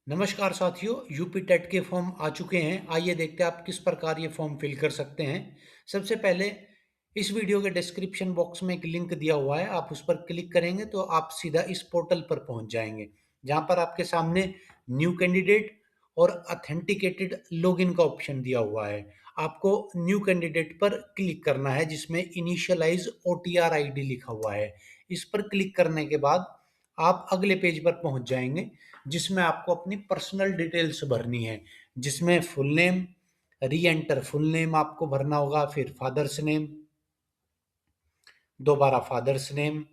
नमस्कार साथियों, UP TET के फॉर्म आ चुके हैं। आइए देखते हैं आप किस प्रकार ये फॉर्म फिल कर सकते हैं। सबसे पहले इस वीडियो के डिस्क्रिप्शन बॉक्स में एक लिंक दिया हुआ है, आप उस पर क्लिक करेंगे तो आप सीधा इस पोर्टल पर पहुंच जाएंगे, जहां पर आपके सामने न्यू कैंडिडेट और अथेंटिकेटेड लॉगिन का ऑप्शन दिया हुआ है। आपको न्यू कैंडिडेट पर क्लिक करना है, जिसमें इनिशियलाइज ओटीआर आईडी लिखा हुआ है। इस पर क्लिक करने के बाद आप अगले पेज पर पहुंच जाएंगे, जिसमें आपको अपनी पर्सनल डिटेल्स भरनी है, जिसमें फुल नेम, री एंटर फुल नेम आपको भरना होगा, फिर फादर्स नेम, दोबारा फादर्स नेम,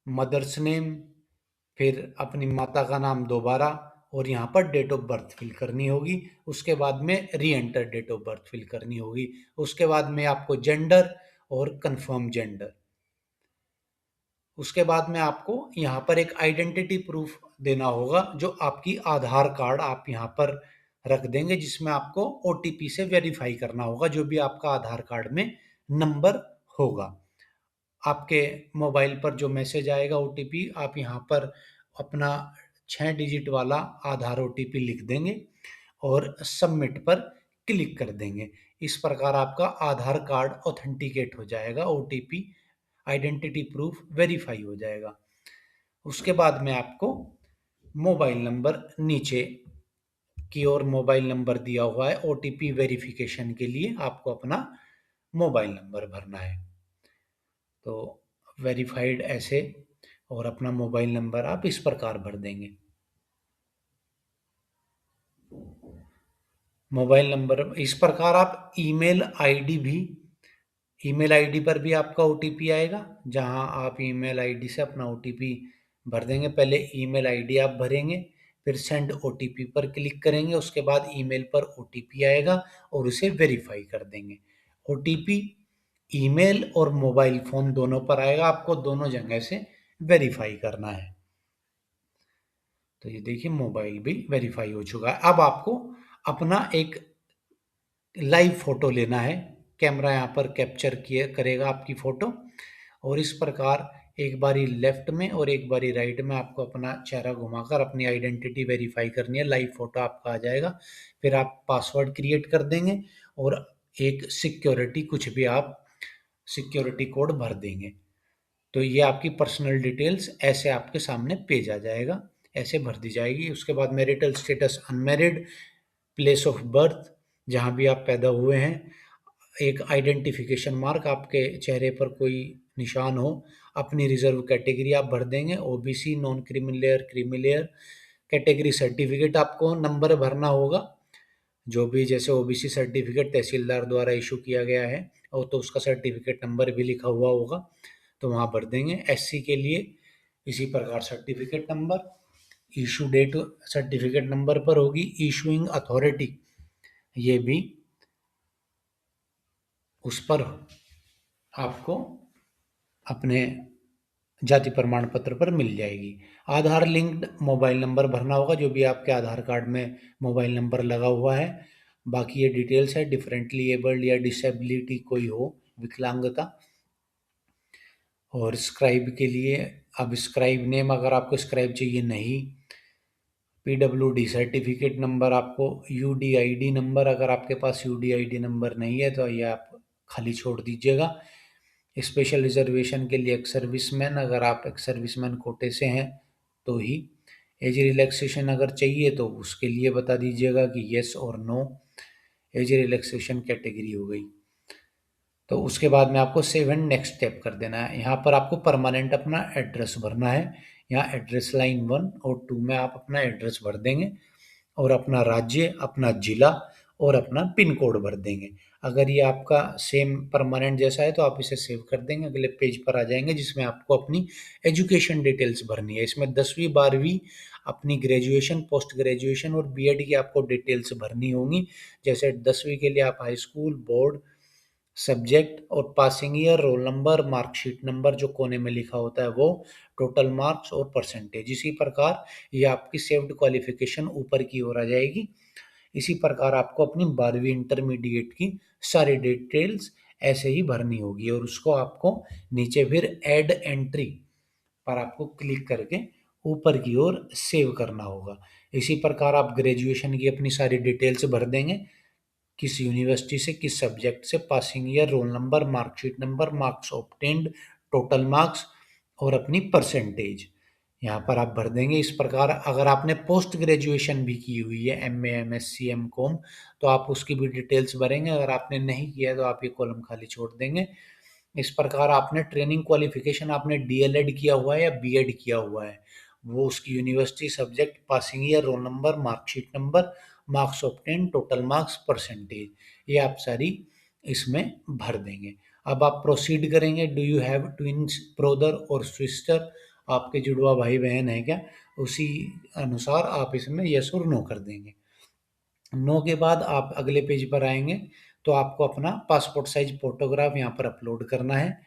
मदर्स नेम, फिर अपनी माता का नाम दोबारा, और यहाँ पर डेट ऑफ बर्थ फिल करनी होगी। उसके बाद में re enter date of birth fill करनी होगी। उसके बाद में आपको जेंडर और कंफर्म जेंडर। उसके बाद में आपको यहाँ पर एक आइडेंटिटी प्रूफ देना होगा, जो आपकी आधार कार्ड आप यहाँ पर रख देंगे, जिसमें आपको ओटीपी से वेरीफाई करना होगा, जो भी आपका आधार कार्ड में नंबर होगा। आपके मोबाइल पर जो मैसेज आएगा ओटीपी, आप यहाँ पर अपना 6 डिजिट वाला आधार ओटीपी लिख देंगे और सबमिट पर क्लिक कर देंगे। इस प्रकार आपका आधार कार्ड ऑथेंटिकेट हो जाएगा, ओटीपी आइडेंटिटी प्रूफ वेरीफाई हो जाएगा। उसके बाद में आपको मोबाइल नंबर, नीचे की ओर मोबाइल नंबर दिया हुआ है, ओटीपी वेरिफिकेशन के लिए आपको अपना मोबाइल नंबर भरना है। तो वेरीफाइड ऐसे, और अपना मोबाइल नंबर आप इस प्रकार भर देंगे। मोबाइल नंबर इस प्रकार आप ईमेल आईडी पर भी आपका ओटीपी आएगा, जहां आप ईमेल आईडी से अपना ओटीपी भर देंगे। पहले ईमेल आईडी आप भरेंगे, फिर सेंड ओटीपी पर क्लिक करेंगे, उसके बाद ईमेल पर ओटीपी आएगा और उसे वेरीफाई कर देंगे। ओटीपी ईमेल और मोबाइल फोन दोनों पर आएगा, आपको दोनों जगह से वेरीफाई करना है। तो ये देखिए, मोबाइल भी वेरीफाई हो चुका है। अब आपको अपना एक लाइव फोटो लेना है। कैमरा यहाँ पर कैप्चर किए करेगा आपकी फोटो, और इस प्रकार एक बारी लेफ्ट में और एक बारी राइट में आपको अपना चेहरा घुमाकर अपनी आइडेंटिटी वेरीफाई करनी है। लाइव फोटो आपका आ जाएगा। फिर आप पासवर्ड क्रिएट कर देंगे और एक सिक्योरिटी, कुछ भी आप सिक्योरिटी कोड भर देंगे। तो ये आपकी पर्सनल डिटेल्स ऐसे आपके सामने पेज आ जाएगा, ऐसे भर दी जाएगी। उसके बाद marital status unmarried, place of birth जहाँ भी आप पैदा हुए हैं, एक आइडेंटिफिकेशन मार्क, आपके चेहरे पर कोई निशान हो, अपनी रिजर्व कैटेगरी आप भर देंगे, OBC, non creamy layer, creamy layer, category certificate आपको नंबर भरना होगा, जो भी, जैसे ओबीसी सर्टिफिकेट तहसीलदार द्वारा इशू किया गया है और तो उसका सर्टिफिकेट नंबर भी लिखा हुआ होगा, तो वहाँ भर देंगे। एससी के लिए इसी प्रकार certificate number, issue date certificate number पर होगी, इशूइंग अथॉरिटी ये भी उस पर आपको अपने जाति प्रमाण पत्र पर मिल जाएगी। आधार लिंक्ड मोबाइल नंबर भरना होगा, जो भी आपके आधार कार्ड में मोबाइल नंबर लगा हुआ है। बाकी ये डिटेल्स है, डिफरेंटली एबल्ड या डिसेबिलिटी कोई हो, विकलांगता। और स्क्राइब के लिए, अब स्क्राइब नेम अगर आपको स्क्राइब चाहिए नहीं, पीडब्ल्यूडी सर्टिफिकेट नंबर, आपको यूडीआईडी नंबर, अगर आपके पास यूडीआईडी नंबर नहीं है तो ये आप खाली छोड़ दीजिएगा। स्पेशल रिजर्वेशन के लिए एक्स सर्विसमैन, अगर आप एक्स सर्विसमैन कोटे से हैं तो ही। एज रिलैक्सेशन अगर चाहिए तो उसके लिए बता दीजिएगा कि येस और नो। एज रिलैक्सेशन कैटेगरी हो गई। तो उसके बाद में आपको सेव एंड नेक्स्ट स्टेप कर देना है। यहाँ पर आपको परमानेंट अपना एड्रेस भरना है। यहाँ एड्रेस लाइन 1 और 2 में आप अपना एड्रेस भर देंगे और अपना राज्य, अपना जिला और अपना पिन कोड भर देंगे। अगर ये आपका सेम परमानेंट जैसा है तो आप इसे सेव कर देंगे, अगले पेज पर आ जाएंगे, जिसमें आपको अपनी एजुकेशन डिटेल्स भरनी है। इसमें 10वीं 12वीं, अपनी ग्रेजुएशन, पोस्ट ग्रेजुएशन और बीएड की आपको डिटेल्स भरनी होंगी। जैसे 10वीं के लिए आप हाई स्कूल, बोर्ड, सब्जेक्ट और passing year, roll number, marksheet number जो कोने में लिखा होता है वो, टोटल मार्क्स और परसेंटेज। इसी प्रकार ये आपकी सेव्ड क्वालिफिकेशन ऊपर की ओर आ जाएगी। इसी प्रकार आपको अपनी 12वीं इंटरमीडिएट की सारी डिटेल्स ऐसे ही भरनी होगी, और उसको आपको नीचे फिर ऐड एंट्री पर आपको क्लिक करके ऊपर की ओर सेव करना होगा। इसी प्रकार आप ग्रेजुएशन की अपनी सारी डिटेल्स भर देंगे, किस यूनिवर्सिटी से, किस सब्जेक्ट से, passing year, roll number, marksheet number, marks obtained, total marks और अपनी परसेंटेज यहाँ पर आप भर देंगे। इस प्रकार अगर आपने पोस्ट ग्रेजुएशन भी की हुई है, एमए, एमएससी, एमकॉम, तो आप उसकी भी डिटेल्स भरेंगे। अगर आपने नहीं किया है तो आप ये कॉलम खाली छोड़ देंगे। इस प्रकार आपने ट्रेनिंग क्वालिफिकेशन, आपने डीएलएड किया हुआ है या बीएड किया हुआ है, वो उसकी university, subject, passing year, roll number, marksheet number, marks obtain, total marks, percentage, ये आप सारी इसमें भर देंगे। अब आप प्रोसीड करेंगे। Do you have twins brother और सिस्टर, आपके जुड़वा भाई बहन है क्या, उसी अनुसार आप इसमें यस और नो कर देंगे। नो के बाद आप अगले पेज पर आएंगे तो आपको अपना पासपोर्ट साइज फोटोग्राफ यहाँ पर अपलोड करना है,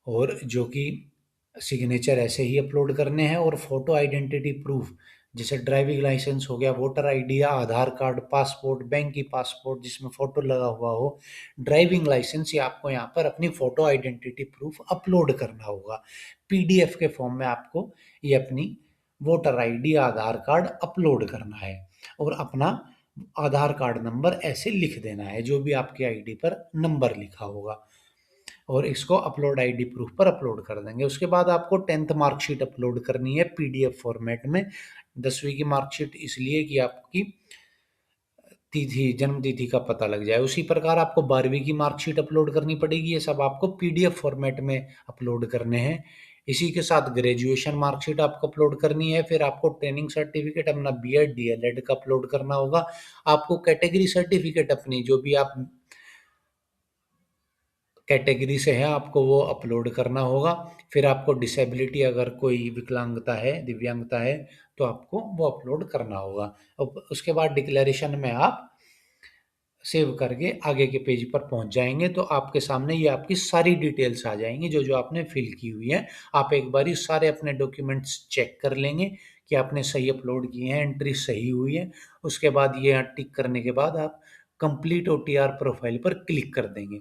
और जो कि सिग्नेचर ऐसे ही अपलोड करने हैं। और फोटो आइडेंटिटी प्रूफ जैसे ड्राइविंग लाइसेंस हो गया, वोटर आईडी या आधार कार्ड, पासपोर्ट, बैंक की पासपोर्ट जिसमें फोटो लगा हुआ हो, ड्राइविंग लाइसेंस, ये आपको यहाँ पर अपनी फोटो आइडेंटिटी प्रूफ अपलोड करना होगा। पीडीएफ के फॉर्म में आपको ये अपनी वोटर आईडी, आधार कार्ड अपलोड करना है, और अपना आधार कार्ड नंबर ऐसे लिख देना है जो भी आपके आईडी पर नंबर लिखा होगा, और इसको अपलोड आईडी प्रूफ पर अपलोड कर देंगे। उसके बाद आपको 10th मार्कशीट अपलोड करनी है पीडीएफ फॉर्मेट में। 10वीं की मार्कशीट इसलिए कि आपकी तिथि, जन्म तिथि का पता लग जाए। उसी प्रकार आपको 12वीं की मार्कशीट अपलोड करनी पड़ेगी। ये सब आपको पीडीएफ फॉर्मेट में अपलोड करने हैं। इसी के साथ ग्रेजुएशन मार्कशीट आपको अपलोड करनी है। फिर आपको ट्रेनिंग सर्टिफिकेट अपना बीएड, डीएलएड का अपलोड करना होगा। आपको कैटेगरी सर्टिफिकेट अपनी जो भी आप कैटेगरी से है आपको वो अपलोड करना होगा। फिर आपको डिसेबिलिटी, अगर कोई विकलांगता है, दिव्यांगता है, तो आपको वो अपलोड करना होगा। अब उसके बाद डिक्लेरेशन में आप सेव करके आगे के पेज पर पहुंच जाएंगे तो आपके सामने ये आपकी सारी डिटेल्स आ जाएंगी जो जो आपने फिल की हुई है। आप एक बार ही सारे अपने डॉक्यूमेंट्स चेक कर लेंगे कि आपने सही अपलोड किए हैं, एंट्री सही हुई है। उसके बाद ये टिक करने के बाद आप कंप्लीट ओटीआर प्रोफाइल पर क्लिक कर देंगे।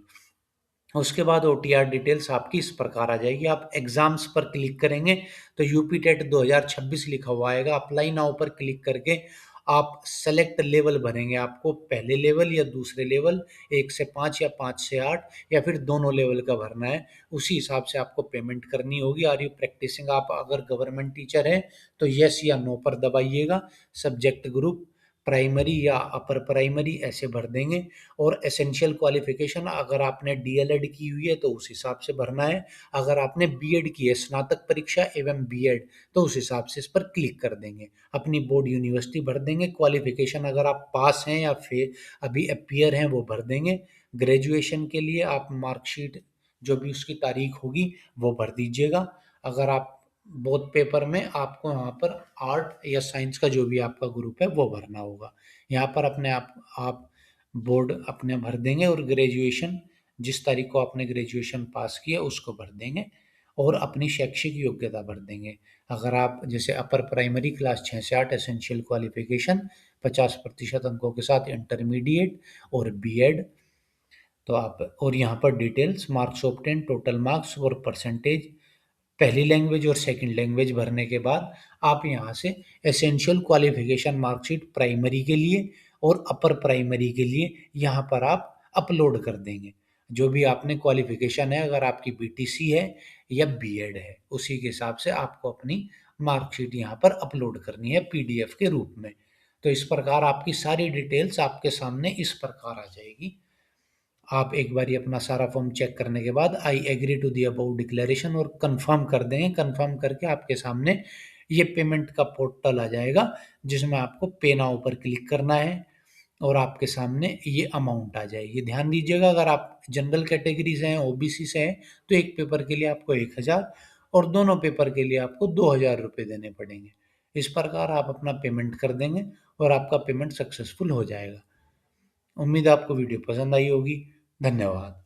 उसके बाद ओटीआर डिटेल्स आपकी इस प्रकार आ जाएगी। आप एग्जाम्स पर क्लिक करेंगे तो यूपी टेट 2026 लिखा हुआ आएगा। अप्लाई नाउ पर क्लिक करके आप सेलेक्ट लेवल भरेंगे, आपको पहले लेवल या दूसरे लेवल, 1 से 5 या 5 से 8 या फिर दोनों लेवल का भरना है। उसी हिसाब से आपको पेमेंट करनी होगी। आर यू प्रैक्टिसिंग, आप अगर गवर्नमेंट टीचर हैं तो यस या नो पर दबाइएगा। सब्जेक्ट ग्रुप प्राइमरी या अपर प्राइमरी ऐसे भर देंगे। और एसेंशियल क्वालिफिकेशन अगर आपने डीएलएड की हुई है तो उस हिसाब से भरना है। अगर आपने बीएड की है, स्नातक परीक्षा एवं बीएड, तो उस हिसाब से इस पर क्लिक कर देंगे। अपनी बोर्ड यूनिवर्सिटी भर देंगे। क्वालिफिकेशन अगर आप पास हैं या फिर अभी अपीयर हैं वो भर देंगे। ग्रेजुएशन के लिए आप मार्कशीट जो भी उसकी तारीख होगी वो भर दीजिएगा। अगर आप बोथ पेपर में आपको यहाँ पर आर्ट या साइंस का जो भी आपका ग्रुप है वो भरना होगा। यहाँ पर अपने आप बोर्ड अपने भर देंगे, और ग्रेजुएशन जिस तारीख को आपने ग्रेजुएशन पास किया उसको भर देंगे, और अपनी शैक्षिक योग्यता भर देंगे। अगर आप जैसे अपर प्राइमरी क्लास 6 से 8 एसेंशियल क्वालिफिकेशन 50% अंकों के साथ इंटरमीडिएट और बीएड, तो आप, और यहाँ पर details, marks obtain, total marks और परसेंटेज, पहली लैंग्वेज और सेकंड लैंग्वेज भरने के बाद आप यहाँ से एसेंशियल क्वालिफिकेशन मार्कशीट प्राइमरी के लिए और अपर प्राइमरी के लिए यहाँ पर आप अपलोड कर देंगे। जो भी आपने क्वालिफिकेशन है, अगर आपकी बीटीसी है या बीएड है, उसी के हिसाब से आपको अपनी मार्कशीट यहाँ पर अपलोड करनी है पीडीएफ के रूप में। तो इस प्रकार आपकी सारी डिटेल्स आपके सामने इस प्रकार आ जाएगी। आप एक बारी अपना सारा फॉर्म चेक करने के बाद I agree to the about declaration और कंफर्म कर देंगे। कंफर्म करके आपके सामने ये पेमेंट का पोर्टल आ जाएगा जिसमें आपको पे नाउ पर क्लिक करना है, और आपके सामने ये अमाउंट आ जाएगी। ध्यान दीजिएगा, अगर आप जनरल कैटेगरी से हैं, ओबीसी से हैं, तो एक पेपर के लिए आपको 1000 और दोनों पेपर के लिए आपको 2000 रुपये देने पड़ेंगे। इस प्रकार आप अपना पेमेंट कर देंगे और आपका पेमेंट सक्सेसफुल हो जाएगा। उम्मीद है आपको वीडियो पसंद आई होगी। धन्यवाद।